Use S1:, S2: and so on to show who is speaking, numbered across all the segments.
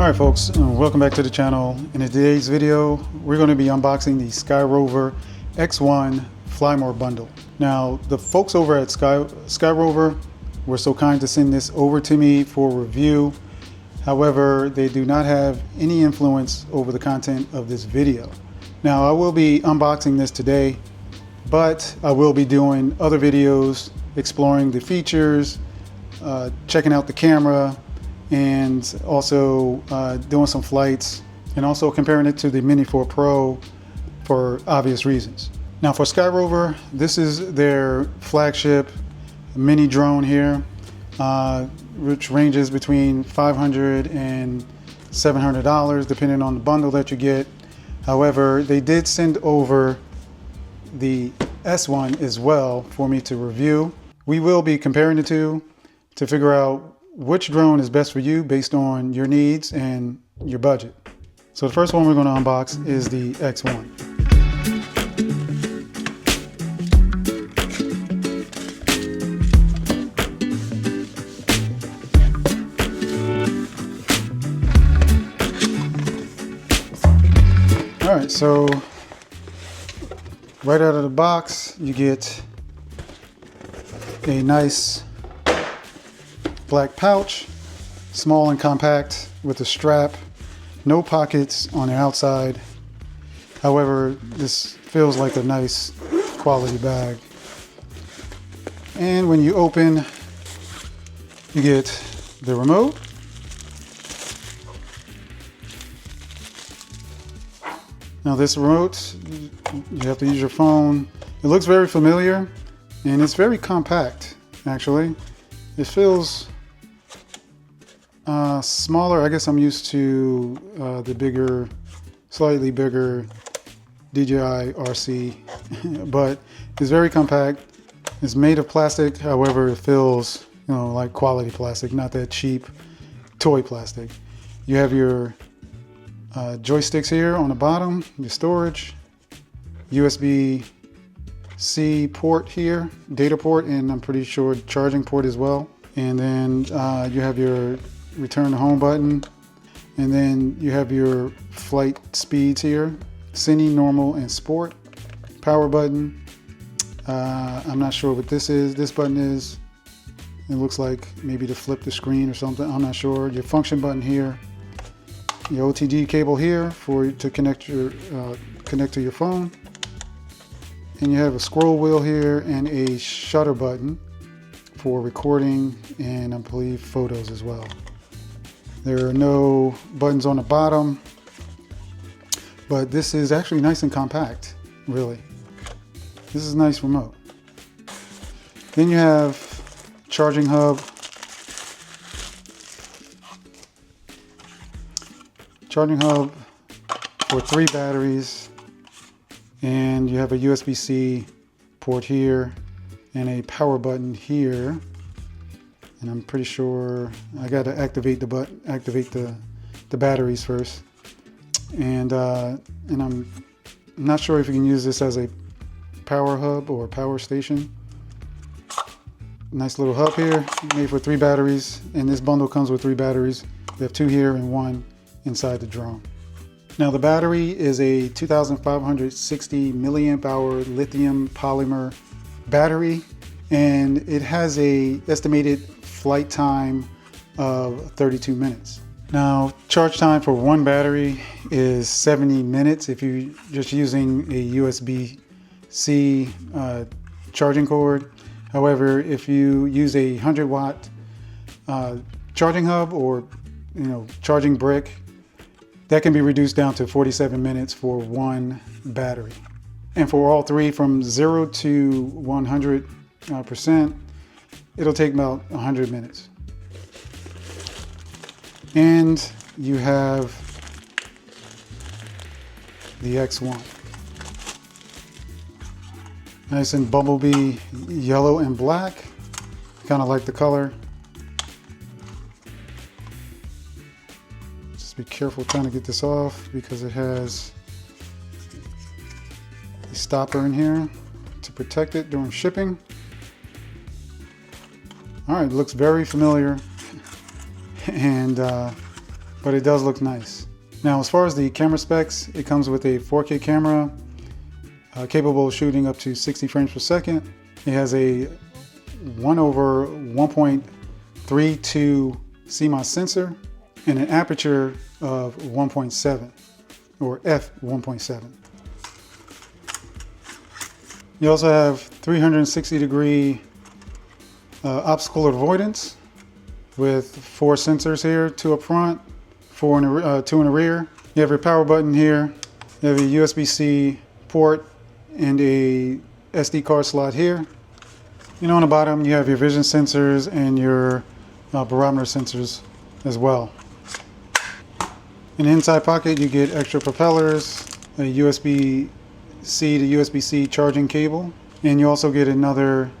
S1: Alright folks, welcome back to the channel. In today's video, we're going to be unboxing the Skyrover X1 Fly More bundle. Now, the folks over at Skyrover were so kind to send this over to me for review. However, they do not have any influence over the content of this video. Now, I will be unboxing this today, but I will be doing other videos exploring the features, checking out the camera, and also doing some flights, and also comparing it to the Mini 4 Pro for obvious reasons. Now for Skyrover, this is their flagship mini drone here, which ranges between $500 and $700 depending on the bundle that you get. However, they did send over the S1 as well for me to review. We will be comparing the two to figure out which drone is best for you based on your needs and your budget. So the first one we're going to unbox is the X1. All right, so right out of the box, you get a nice black pouch, small and compact with a strap, no pockets on the outside. However, this feels like a nice quality bag. And when you open, you get the remote. Now this remote, you have to use your phone. It looks very familiar and it's very compact actually. It feels smaller. I guess I'm used to the bigger, slightly bigger DJI RC, but it's very compact. It's made of plastic, however, it feels, like quality plastic, not that cheap toy plastic. You have your joysticks here on the bottom, your storage, USB-C port here, data port, and I'm pretty sure charging port as well. And then you have your return to home button, and then you have your flight speeds here, Cine, normal, and sport. Power button. I'm not sure what this is. This button is, it looks like maybe to flip the screen or something. I'm not sure. Your function button here. Your OTG cable here to connect to your phone. And you have a scroll wheel here and a shutter button for recording and I believe photos as well. There are no buttons on the bottom, but this is actually nice and compact, really. This is a nice remote. Then you have charging hub. Charging hub for 3 batteries, and you have a USB-C port here and a power button here. And I'm pretty sure I got to activate the batteries first. And I'm not sure if you can use this as a power hub or power station. Nice little hub here, made for 3 batteries. And this bundle comes with 3 batteries. You have 2 here and 1 inside the drone. Now the battery is a 2,560 milliamp hour lithium polymer battery, and it has a estimated flight time of 32 minutes. Now charge time for 1 battery is 70 minutes if you're just using a USB-C charging cord. However, if you use a 100-watt charging hub or charging brick, that can be reduced down to 47 minutes for 1 battery. And for all 3, from 0 to 100%, it'll take about 100 minutes. And you have the X1. Nice and bumblebee yellow and black. Kind of like the color. Just be careful trying to get this off because it has a stopper in here to protect it during shipping. All right, it looks very familiar. And but it does look nice. Now, as far as the camera specs, it comes with a 4K camera, capable of shooting up to 60 frames per second. It has a 1/1.32 CMOS sensor and an aperture of 1.7 or f1.7. You also have 360-degree obstacle avoidance with 4 sensors here, 2 up front, 2 in the rear. You have your power button here. You have a USB-C port and a SD card slot here. On the bottom you have your vision sensors and your barometer sensors as well. In the inside pocket you get extra propellers, a USB-C to USB-C charging cable, and you also get another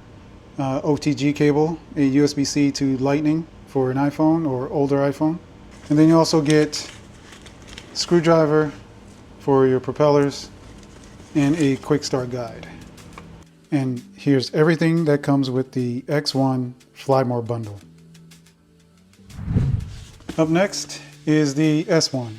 S1: OTG cable, a USB-C to Lightning for an iPhone or older iPhone. And then you also get a screwdriver for your propellers and a quick start guide. And here's everything that comes with the X1 Fly More bundle. Up next is the S1.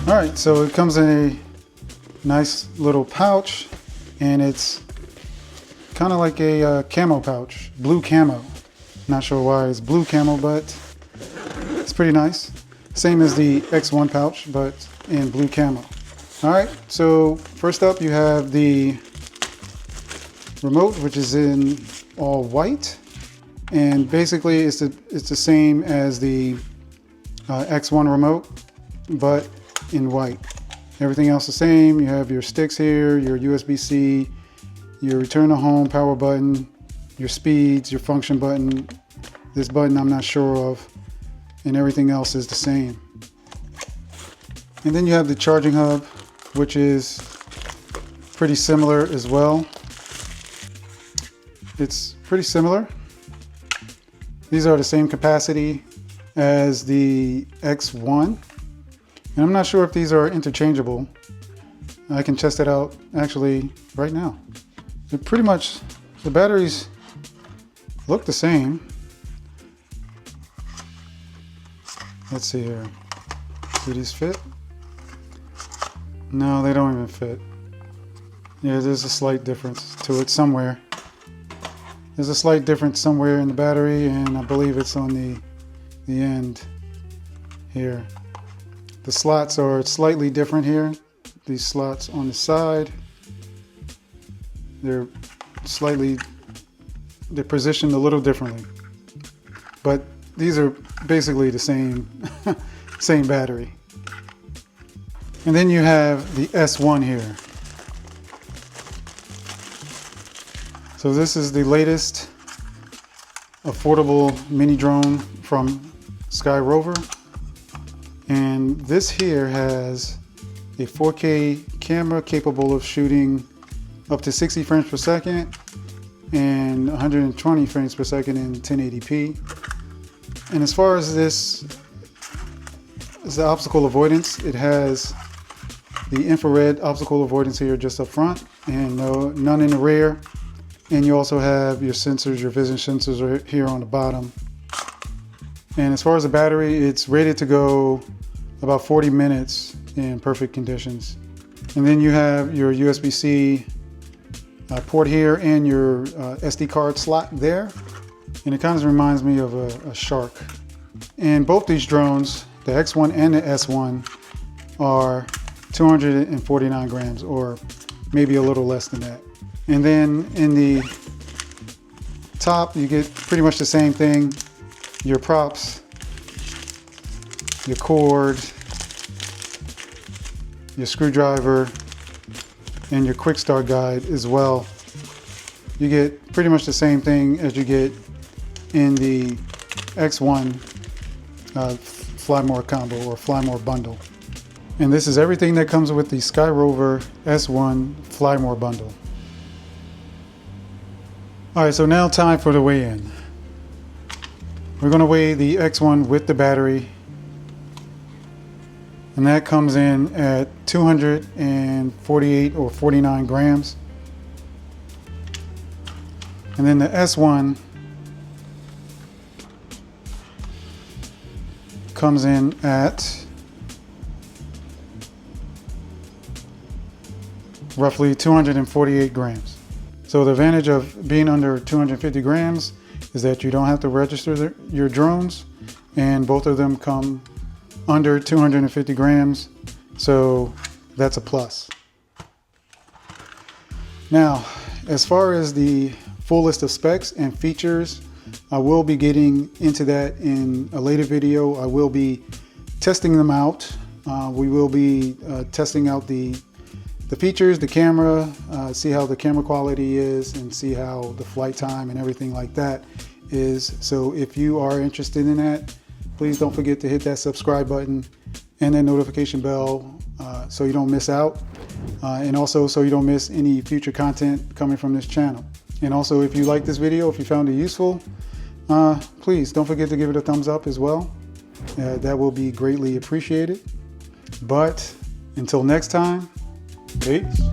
S1: Alright, so it comes in a nice little pouch, and it's kind of like a camo pouch, blue camo. Not sure why it's blue camo, but it's pretty nice. Same as the X1 pouch, but in blue camo. Alright, so first up you have the remote, which is in all white, and basically it's the same as the X1 remote, but in white. Everything else the same. You have your sticks here, your USB-C, your return to home power button, your speeds, your function button. This button I'm not sure of, and everything else is the same. And then you have the charging hub, which is pretty similar as well. It's pretty similar. These are the same capacity as the X1. And I'm not sure if these are interchangeable. I can test it out actually right now. They're pretty much, the batteries look the same. Let's see here. Do these fit? No, they don't even fit. Yeah, there's a slight difference to it somewhere. There's a slight difference somewhere in the battery, and I believe it's on the end here. The slots are slightly different here. These slots on the side, they're positioned a little differently. But these are basically the same, same battery. And then you have the S1 here. So this is the latest affordable mini drone from Skyrover. And this here has a 4K camera capable of shooting up to 60 frames per second and 120 frames per second in 1080p. And as far as this is the obstacle avoidance, it has the infrared obstacle avoidance here just up front and none in the rear. And you also have your sensors, your vision sensors are here on the bottom. And as far as the battery, it's rated to go about 40 minutes in perfect conditions. And then you have your USB-C port here and your SD card slot there. And it kind of reminds me of a shark. And both these drones, the X1 and the S1, are 249 grams, or maybe a little less than that. And then in the top, you get pretty much the same thing. Your props, your cord, your screwdriver, and your quick start guide as well. You get pretty much the same thing as you get in the X1 Fly More combo or Fly More bundle. And this is everything that comes with the Skyrover S1 Fly More bundle. Alright, so now time for the weigh-in. We're going to weigh the X1 with the battery. and that comes in at 248 or 49 grams. And then the S1 comes in at roughly 248 grams. So the advantage of being under 250 grams is that you don't have to register your drones, and both of them come under 250 grams, so that's a plus. Now, as far as the full list of specs and features, I will be getting into that in a later video. I will be testing them out. We will be testing out the features, the camera, see how the camera quality is, and see how the flight time and everything like that is. So if you are interested in that, please don't forget to hit that subscribe button and that notification bell so you don't miss out, and also so you don't miss any future content coming from this channel. And also, if you like this video, if you found it useful, please don't forget to give it a thumbs up as well. That will be greatly appreciated. But until next time, peace.